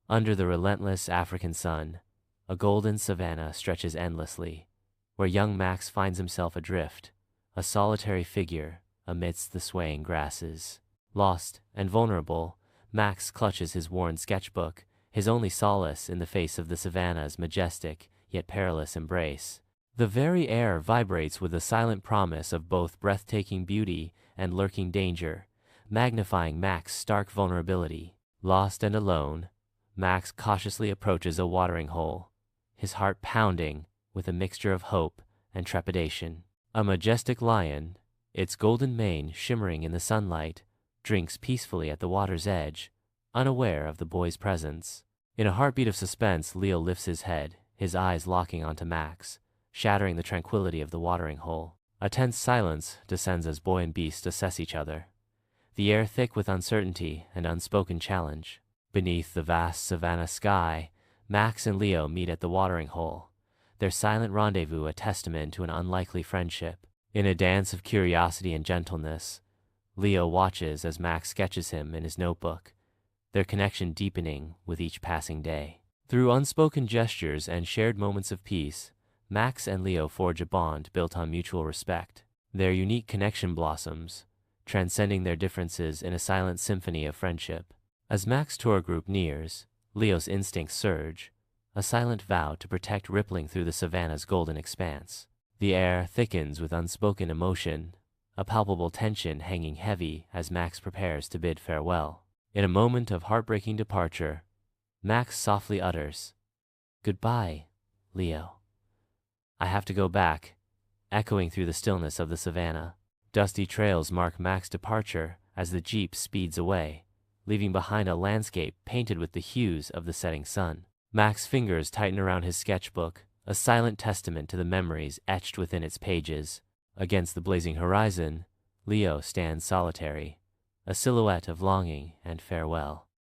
Under the relentless African sun, a golden savanna stretches endlessly, where young Max finds himself adrift, a solitary figure amidst the swaying grasses. Lost and vulnerable, Max clutches his worn sketchbook, his only solace in the face of the savanna's majestic yet perilous embrace. The very air vibrates with the silent promise of both breathtaking beauty and lurking danger, magnifying Max's stark vulnerability. Lost and alone, Max cautiously approaches a watering hole, his heart pounding with a mixture of hope and trepidation. A majestic lion, its golden mane shimmering in the sunlight, drinks peacefully at the water's edge, unaware of the boy's presence. In a heartbeat of suspense, Leo lifts his head, his eyes locking onto Max, shattering the tranquility of the watering hole. A tense silence descends as boy and beast assess each other, the air thick with uncertainty and unspoken challenge. Beneath the vast savanna sky, Max and Leo meet at the watering hole, their silent rendezvous a testament to an unlikely friendship. In a dance of curiosity and gentleness, Leo watches as Max sketches him in his notebook, their connection deepening with each passing day. Through unspoken gestures and shared moments of peace, Max and Leo forge a bond built on mutual respect. Their unique connection blossoms, transcending their differences in a silent symphony of friendship. As Max's tour group nears, Leo's instincts surge, a silent vow to protect rippling through the savanna's golden expanse. The air thickens with unspoken emotion, a palpable tension hanging heavy as Max prepares to bid farewell. In a moment of heartbreaking departure, Max softly utters, "Goodbye, Leo. I have to go back," echoing through the stillness of the savanna. Dusty trails mark Max's departure as the jeep speeds away, leaving behind a landscape painted with the hues of the setting sun. Max's fingers tighten around his sketchbook, a silent testament to the memories etched within its pages. Against the blazing horizon, Leo stands solitary, a silhouette of longing and farewell.